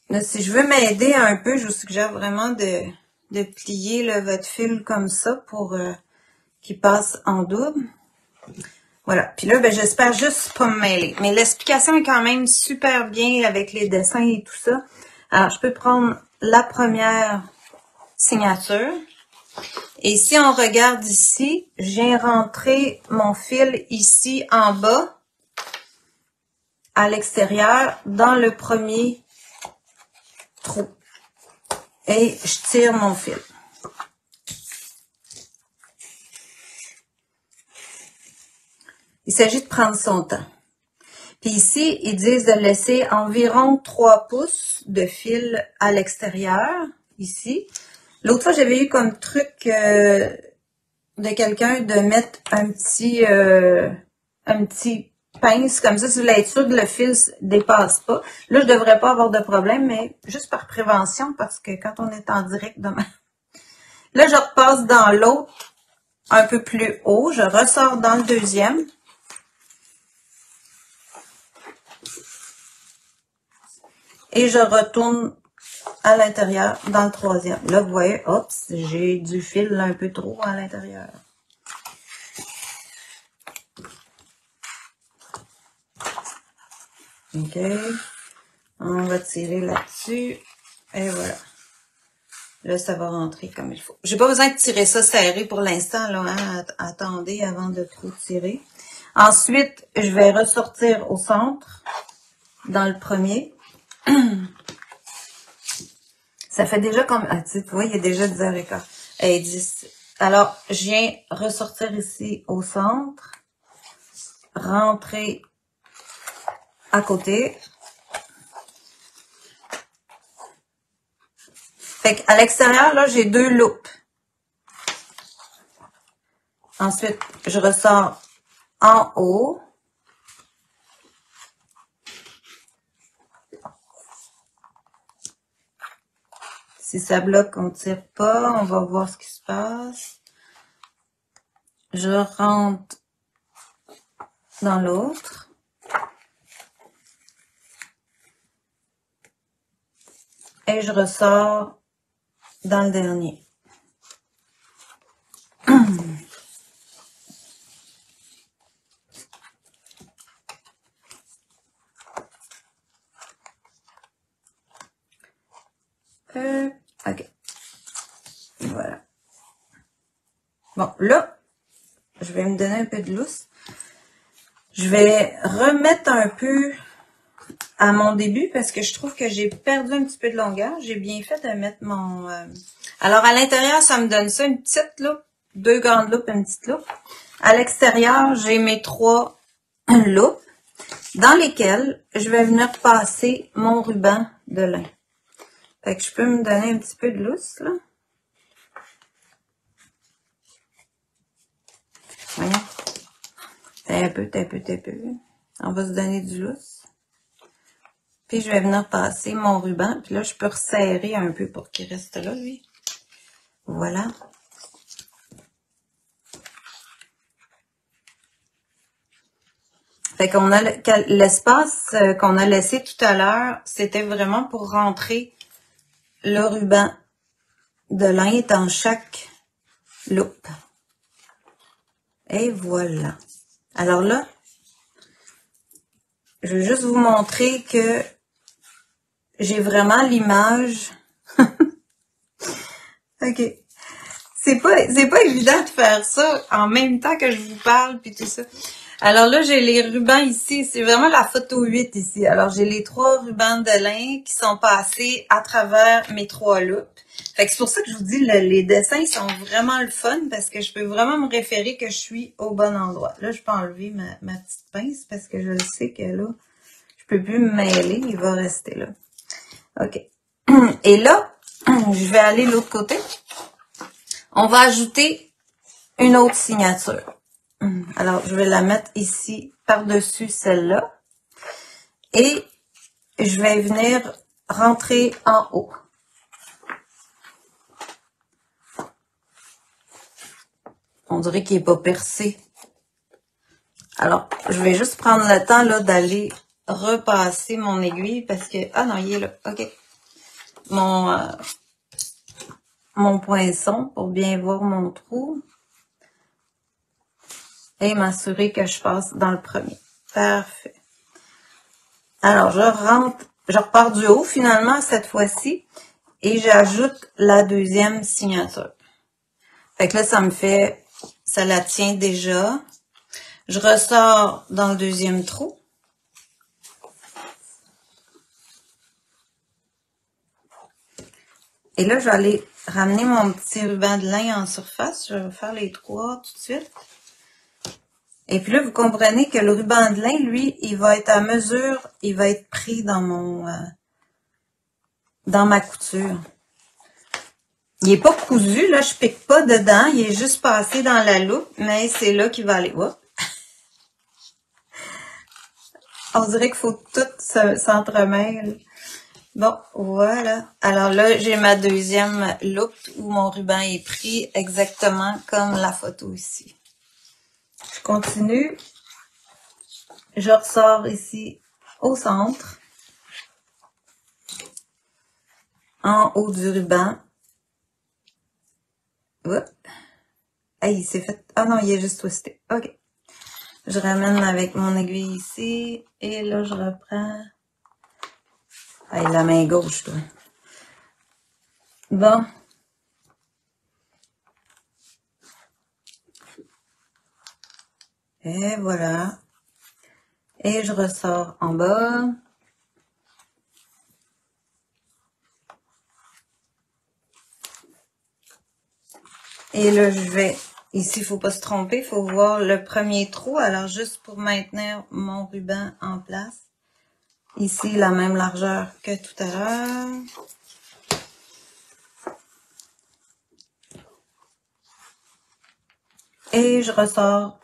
Là, si je veux m'aider un peu, je vous suggère vraiment de plier là, votre fil comme ça pour qu'il passe en double. Voilà. Puis là, ben, j'espère juste pas me mêler. Mais l'explication est quand même super bien avec les dessins et tout ça. Alors, je peux prendre la première signature. Et si on regarde ici, j'ai rentré mon fil ici en bas, à l'extérieur, dans le premier trou. Et je tire mon fil. Il s'agit de prendre son temps. Puis ici, ils disent de laisser environ 3 pouces de fil à l'extérieur, ici. L'autre fois, j'avais eu comme truc de quelqu'un de mettre un petit pince comme ça, si vous voulez être sûr que le fil ne dépasse pas. Là, je devrais pas avoir de problème, mais juste par prévention, parce que quand on est en direct demain. Là, je repasse dans l'autre un peu plus haut. Je ressors dans le deuxième. Et je retourne à l'intérieur dans le troisième. Là, vous voyez, hop, j'ai du fil un peu trop à l'intérieur. OK. On va tirer là-dessus. Et voilà. Là, ça va rentrer comme il faut. J'ai pas besoin de tirer ça serré pour l'instant, là, hein. Attendez avant de trop tirer. Ensuite, je vais ressortir au centre, dans le premier. Ça fait déjà comme... Ah, tu vois, il y a déjà 10h15. Et 10. Alors, je viens ressortir ici au centre. Rentrer à côté. Fait qu'à l'extérieur, là, j'ai 2 loupes. Ensuite, je ressors en haut. Si ça bloque, on tire pas. On va voir ce qui se passe. Je rentre dans l'autre. Et je ressors dans le dernier. OK. Voilà. Bon, là, je vais me donner un peu de lousse. Je vais remettre un peu à mon début parce que je trouve que j'ai perdu un petit peu de longueur. J'ai bien fait de mettre mon... Alors, à l'intérieur, ça me donne ça, une petite loupe, 2 grandes loupes, une petite loupe. À l'extérieur, j'ai mes 3 loupes dans lesquelles je vais venir passer mon ruban de lin. Fait que je peux me donner un petit peu de lousse, là. Voyons. Un peu. On va se donner du lousse. Puis je vais venir passer mon ruban. Puis là, je peux resserrer un peu pour qu'il reste là, lui. Voilà. Fait qu'on a l'espace qu'on a laissé tout à l'heure, c'était vraiment pour rentrer le ruban de lin dans chaque loupe. Et voilà. Alors là, je vais juste vous montrer que j'ai vraiment l'image. OK. C'est pas évident de faire ça en même temps que je vous parle puis tout ça. Alors là, j'ai les rubans ici. C'est vraiment la photo 8 ici. Alors, j'ai les 3 rubans de lin qui sont passés à travers mes 3 loupes. Fait que c'est pour ça que je vous dis, les dessins sont vraiment le fun parce que je peux vraiment me référer que je suis au bon endroit. Là, je peux enlever ma petite pince parce que je sais que là, je peux plus me mêler. Il va rester là. OK. Et là, je vais aller de l'autre côté. On va ajouter une autre signature. Alors, je vais la mettre ici par-dessus celle-là. Et je vais venir rentrer en haut. On dirait qu'il n'est pas percé. Alors, je vais juste prendre le temps là d'aller repasser mon aiguille parce que... Ah non, il est là. OK. Mon poinçon pour bien voir mon trou. Et m'assurer que je passe dans le premier. Parfait. Alors, je repars du haut finalement cette fois-ci et j'ajoute la deuxième signature. Fait que là, ça la tient déjà. Je ressors dans le deuxième trou. Et là, je vais aller ramener mon petit ruban de lin en surface. Je vais faire les 3 tout de suite. Et puis là, vous comprenez que le ruban de lin, lui, il va être à mesure, il va être pris dans ma couture. Il n'est pas cousu, là, je pique pas dedans, il est juste passé dans la loupe, mais c'est là qu'il va aller. Oups. On dirait qu'il faut tout s'entremêler. Bon, voilà. Alors là, j'ai ma deuxième loupe où mon ruban est pris exactement comme la photo ici. Je continue. Je ressors ici au centre. En haut du ruban. Oups. Hey, il s'est fait... Ah non, il est juste twisté. OK. Je ramène avec mon aiguille ici. Et là, je reprends. Hey, la main gauche, toi. Bon. Et voilà. Et je ressors en bas. Et là, je vais... Ici, il ne faut pas se tromper. Il faut voir le premier trou. Alors, juste pour maintenir mon ruban en place. Ici, la même largeur que tout à l'heure. Et je ressors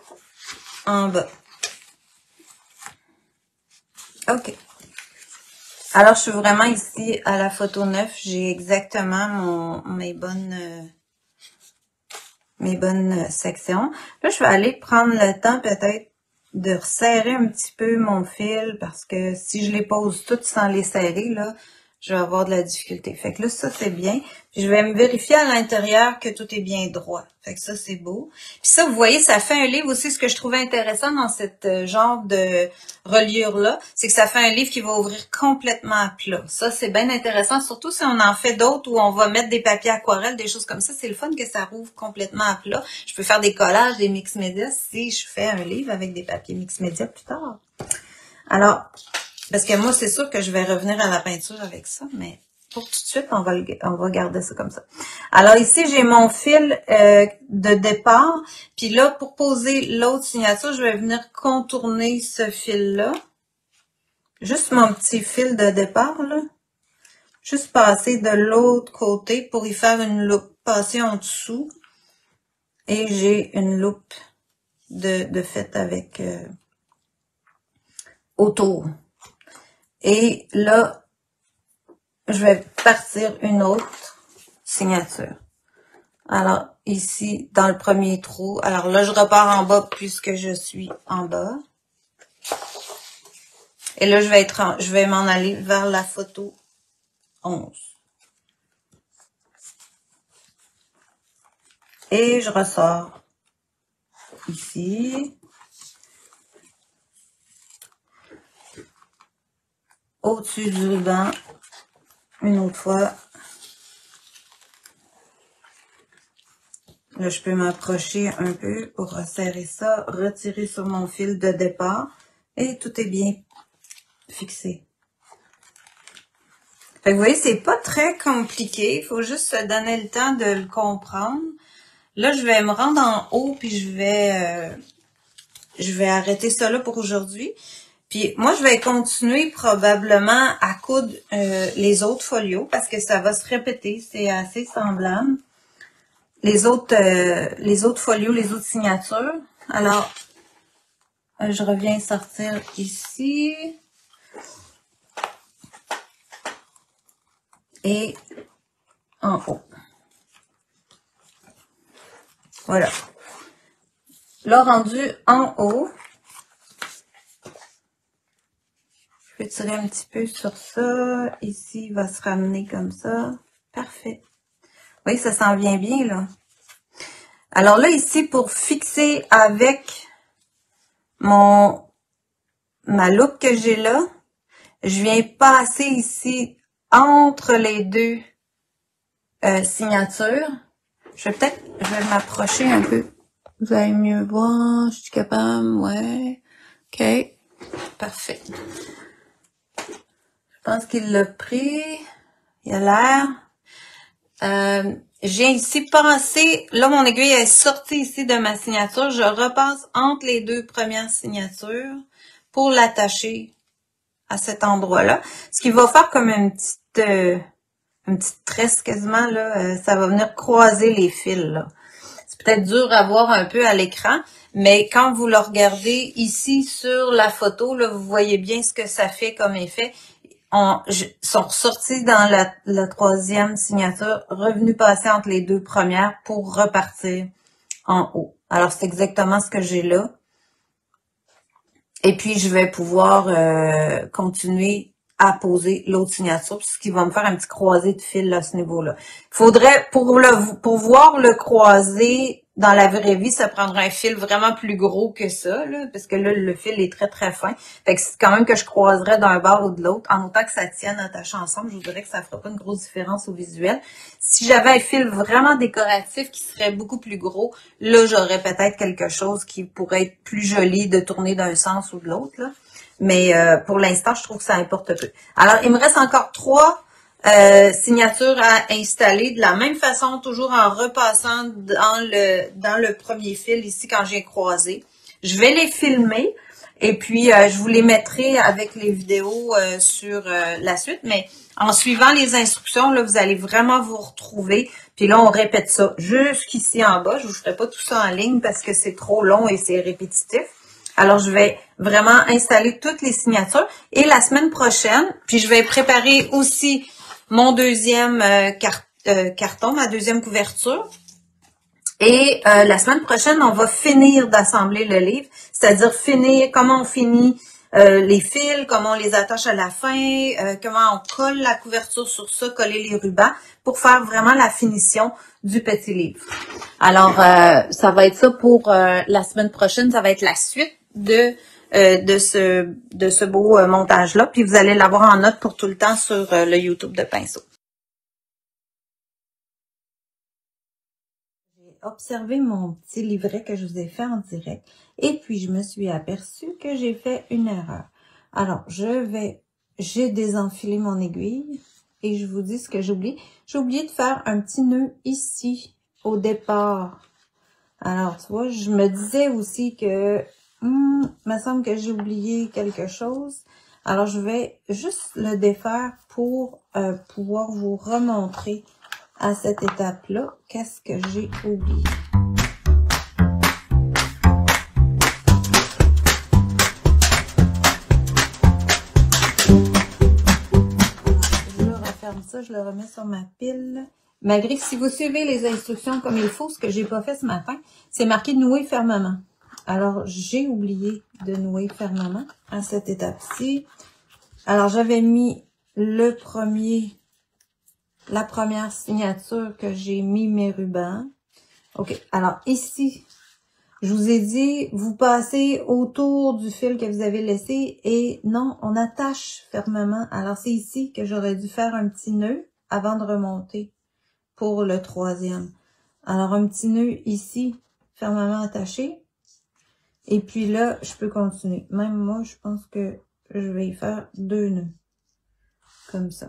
en bas. OK. Alors, je suis vraiment ici à la photo 9. J'ai exactement mes bonnes sections. Là, je vais aller prendre le temps peut-être de resserrer un petit peu mon fil parce que si je les pose toutes sans les serrer, là, je vais avoir de la difficulté. Fait que là, ça, c'est bien. Puis je vais me vérifier à l'intérieur que tout est bien droit. Fait que ça, c'est beau. Puis ça, vous voyez, ça fait un livre aussi. Ce que je trouvais intéressant dans cette genre de reliure-là, c'est que ça fait un livre qui va ouvrir complètement à plat. Ça, c'est bien intéressant, surtout si on en fait d'autres où on va mettre des papiers aquarelles, des choses comme ça. C'est le fun que ça rouvre complètement à plat. Je peux faire des collages, des mix médias si je fais un livre avec des papiers mix médias plus tard. Alors, parce que moi, c'est sûr que je vais revenir à la peinture avec ça, mais pour tout de suite, on va garder ça comme ça. Alors ici, j'ai mon fil de départ. Puis là, pour poser l'autre signature, je vais venir contourner ce fil-là. Juste mon petit fil de départ, là. Juste passer de l'autre côté pour y faire une loupe. Passer en dessous. Et j'ai une loupe de fait avec autour. Et là, je vais partir une autre signature. Alors, ici, dans le premier trou. Alors là, je repars en bas puisque je suis en bas. Et là, je vais m'en aller vers la photo 11. Et je ressors ici. Au-dessus du ruban, une autre fois. Là, je peux m'approcher un peu pour resserrer ça, retirer sur mon fil de départ et tout est bien fixé. Fait que vous voyez, c'est pas très compliqué, il faut juste se donner le temps de le comprendre. Là, je vais me rendre en haut puis je vais arrêter ça là pour aujourd'hui. Puis moi, je vais continuer probablement à coudre les autres folios parce que ça va se répéter, c'est assez semblable. Les autres folios, les autres signatures. Alors, je reviens sortir ici. Et en haut. Voilà. Là, rendu en haut, je vais tirer un petit peu sur ça. Ici, il va se ramener comme ça. Parfait. Oui, ça s'en vient bien, là. Alors là, ici, pour fixer avec ma loupe que j'ai là, je viens passer ici entre les deux signatures. Je vais m'approcher un peu. Vous allez mieux voir, je suis capable, ouais. OK, parfait. Je pense qu'il l'a pris. Il a l'air. J'ai ici passé, là mon aiguille est sortie ici de ma signature. Je repasse entre les deux premières signatures pour l'attacher à cet endroit-là. Ce qui va faire comme une petite tresse quasiment, là. Ça va venir croiser les fils, là. C'est peut-être dur à voir un peu à l'écran, mais quand vous le regardez ici sur la photo, là, vous voyez bien ce que ça fait comme effet. Sont ressortis dans la troisième signature, revenus passer entre les deux premières pour repartir en haut. Alors, c'est exactement ce que j'ai là. Et puis, je vais pouvoir continuer à poser l'autre signature, ce qui va me faire un petit croisé de fil à ce niveau-là. Il faudrait, pour voir le croisé dans la vraie vie, ça prendrait un fil vraiment plus gros que ça, là, parce que là, le fil est très, très fin. Fait que c'est quand même que je croiserais d'un bord ou de l'autre. En autant que ça tienne attaché ensemble, je vous dirais que ça fera pas une grosse différence au visuel. Si j'avais un fil vraiment décoratif qui serait beaucoup plus gros, là, j'aurais peut-être quelque chose qui pourrait être plus joli de tourner d'un sens ou de l'autre, là. Mais pour l'instant, je trouve que ça importe peu. Alors, il me reste encore 3 signatures à installer de la même façon, toujours en repassant dans le premier fil ici quand j'ai croisé. Je vais les filmer et puis je vous les mettrai avec les vidéos sur la suite, mais en suivant les instructions, là, vous allez vraiment vous retrouver. Puis là, on répète ça jusqu'ici en bas. Je vous ferai pas tout ça en ligne parce que c'est trop long et c'est répétitif. Alors, je vais vraiment installer toutes les signatures. Et la semaine prochaine, puis je vais préparer aussi mon deuxième carton, ma deuxième couverture. Et la semaine prochaine, on va finir d'assembler le livre, c'est-à-dire finir comment on finit les fils, comment on les attache à la fin, comment on colle la couverture sur ça, coller les rubans pour faire vraiment la finition du petit livre. Alors, ça va être ça pour la semaine prochaine, ça va être la suite de ce beau montage-là. Puis vous allez l'avoir en note pour tout le temps sur le YouTube de Pinceau. J'ai observé mon petit livret que je vous ai fait en direct et puis je me suis aperçue que j'ai fait une erreur. Alors, j'ai désenfilé mon aiguille et je vous dis ce que j'ai oublié. J'ai oublié de faire un petit nœud ici au départ. Alors, tu vois, je me disais aussi que me semble que j'ai oublié quelque chose. Alors, je vais juste le défaire pour pouvoir vous remontrer à cette étape-là qu'est-ce que j'ai oublié. Je le referme ça, je le remets sur ma pile. Malgré que si vous suivez les instructions comme il faut, ce que j'ai pas fait ce matin, c'est marqué nouer fermement. Alors, j'ai oublié de nouer fermement à cette étape-ci. Alors, j'avais mis la première signature que j'ai mis mes rubans. OK. Alors, ici, je vous ai dit, vous passez autour du fil que vous avez laissé et non, on attache fermement. Alors, c'est ici que j'aurais dû faire un petit nœud avant de remonter pour le troisième. Alors, un petit nœud ici, fermement attaché. Et puis là, je peux continuer. Même moi, je pense que je vais y faire 2 nœuds. Comme ça.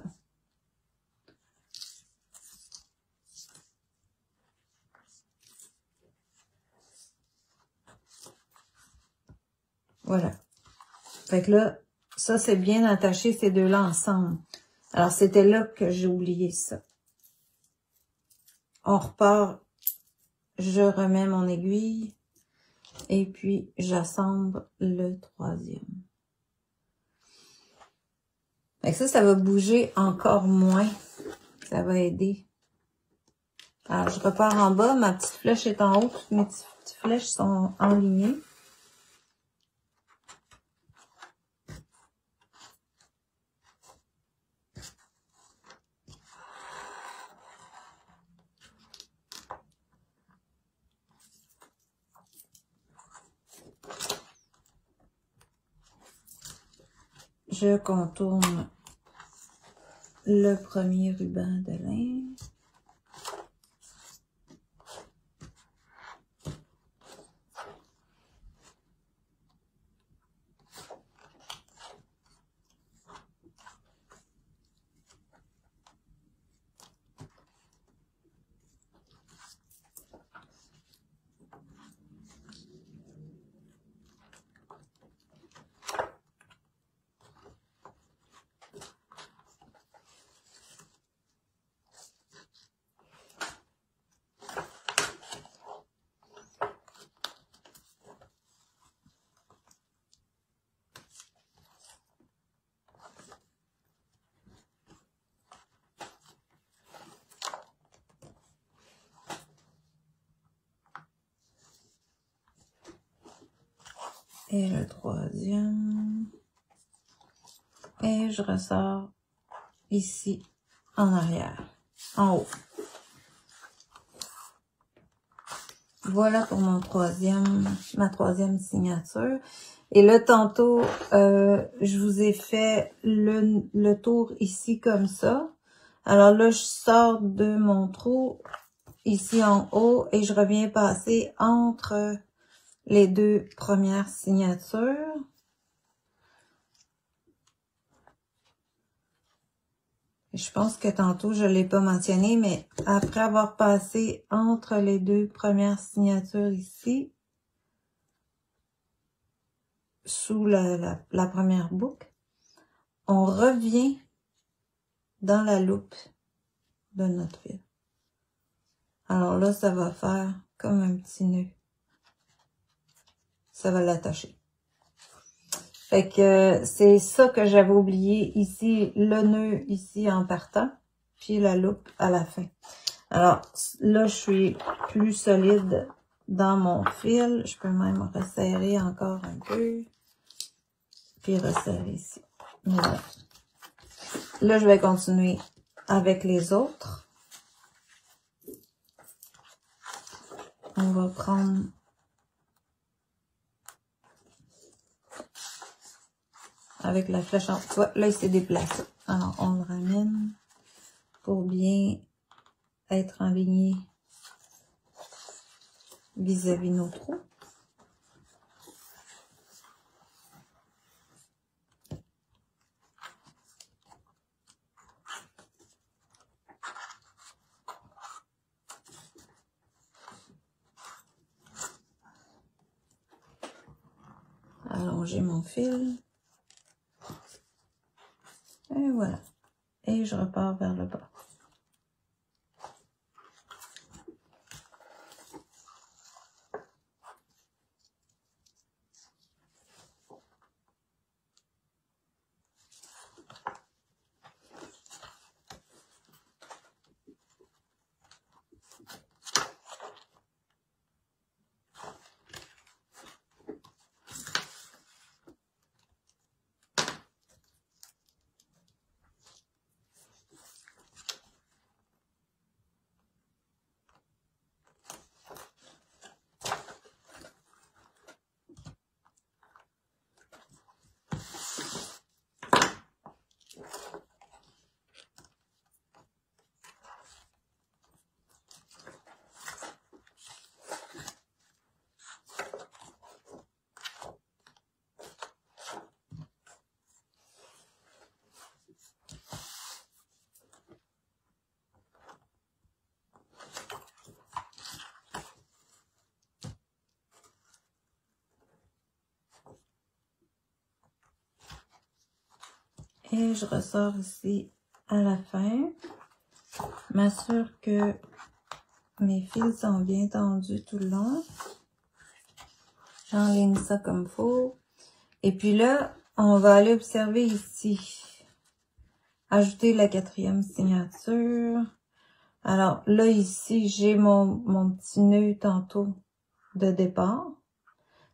Voilà. Fait que là, ça, c'est bien attaché ces deux-là ensemble. Alors, c'était là que j'ai oublié ça. On repart. Je remets mon aiguille. Et puis, j'assemble le troisième. Fait que ça va bouger encore moins. Ça va aider. Alors, je repars en bas. Ma petite flèche est en haut. Toutes mes petites flèches sont enlignées. Je contourne le premier ruban de lin. Et le troisième. Et je ressors ici, en arrière, en haut. Voilà pour ma troisième signature. Et là, tantôt, je vous ai fait le tour ici comme ça. Alors là, je sors de mon trou ici en haut et je reviens passer entre les deux premières signatures. Je pense que tantôt, je ne l'ai pas mentionné, mais après avoir passé entre les deux premières signatures ici, sous la première boucle, on revient dans la loupe de notre fil. Alors là, ça va faire comme un petit nœud. Ça va l'attacher. Fait que c'est ça que j'avais oublié ici, le nœud ici en partant, puis la loupe à la fin. Alors là, je suis plus solide dans mon fil. Je peux même resserrer encore un peu, puis resserrer ici. Voilà. Là, je vais continuer avec les autres. On va prendre avec la flèche en haut. Là, il s'est déplacé. Alors, on le ramène pour bien être aligné vis-à-vis nos trous. Allonger mon fil. Et voilà. Et je repars vers le bas. Et je ressors ici à la fin. M'assure que mes fils sont bien tendus tout le long. J'enligne ça comme il faut. Et puis là, on va aller observer ici. Ajouter la quatrième signature. Alors là, ici, j'ai mon petit nœud tantôt de départ.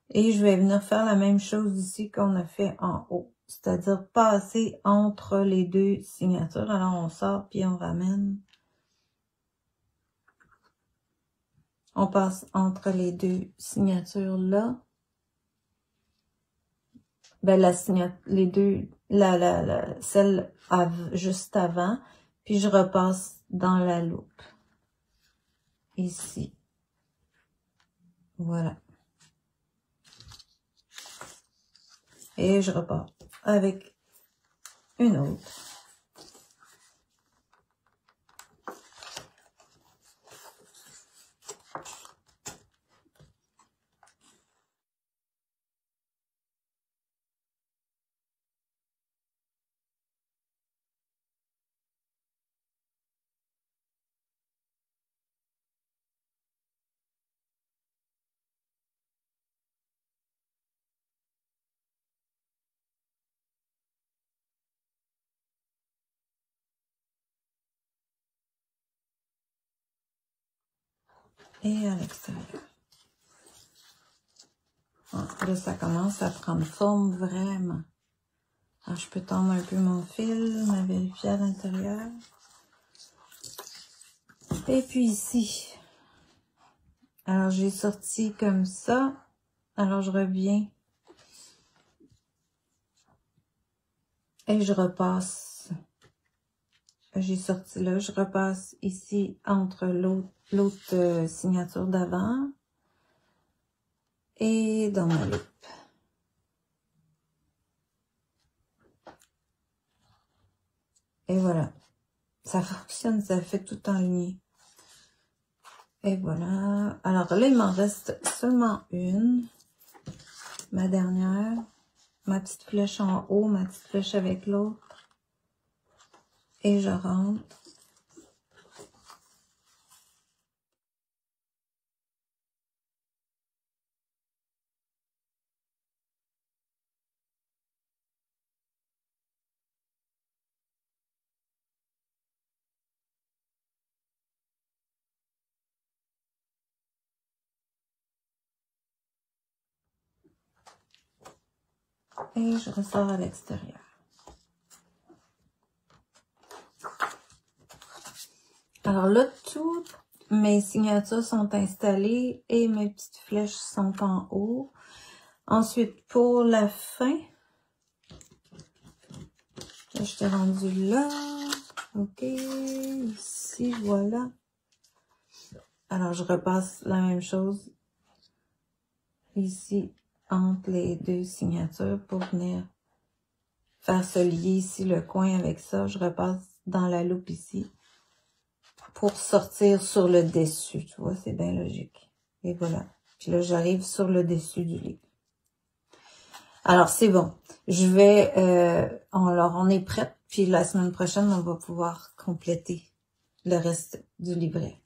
Et je vais venir faire la même chose ici qu'on a fait en haut. C'est-à-dire passer entre les deux signatures. Alors, on sort puis on ramène. On passe entre les deux signatures là. Ben, les deux, celle juste avant. Puis, je repasse dans la loupe. Ici. Voilà. Et je repars avec une autre. Et à l'extérieur. Là, ça commence à prendre forme vraiment. Alors, je peux tendre un peu mon fil, me vérifier à l'intérieur. Et puis ici, Alors, j'ai sorti comme ça. Alors, je reviens. Et je repasse. J'ai sorti là. Je repasse ici entre l'autre signature d'avant. Et dans ma loupe. Et voilà. Ça fonctionne, ça fait tout en ligne. Et voilà. Alors là, il m'en reste seulement une. Ma dernière. Ma petite flèche en haut, ma petite flèche avec l'autre. Et je rentre. Et je ressors à l'extérieur. Alors là, toutes mes signatures sont installées et mes petites flèches sont en haut. Ensuite, pour la fin, là, je t'ai rendu là. OK, ici, voilà. Alors, je repasse la même chose ici entre les deux signatures pour venir faire se lier ici le coin avec ça. Je repasse dans la loupe ici pour sortir sur le dessus. Tu vois, c'est bien logique. Et voilà. Puis là, j'arrive sur le dessus du livre. Alors, c'est bon. Je vais... alors, on est prête. Puis la semaine prochaine, on va pouvoir compléter le reste du livret.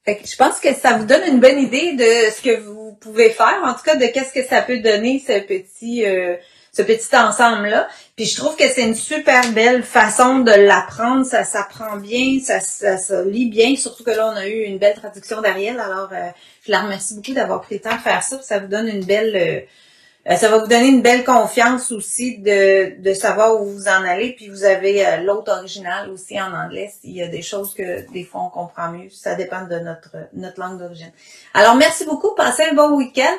Fait que je pense que ça vous donne une bonne idée de ce que vous pouvez faire, en tout cas de qu'est-ce que ça peut donner ce petit ensemble-là. Puis je trouve que c'est une super belle façon de l'apprendre, ça s'apprend bien, ça se lit bien, surtout que là on a eu une belle traduction d'Ariel, alors je la remercie beaucoup d'avoir pris le temps de faire ça, ça vous donne une belle Ça va vous donner une belle confiance aussi de savoir où vous en allez. Puis vous avez l'autre original aussi en anglais. S'il y a des choses que des fois on comprend mieux, ça dépend de notre langue d'origine. Alors merci beaucoup, passez un bon week-end.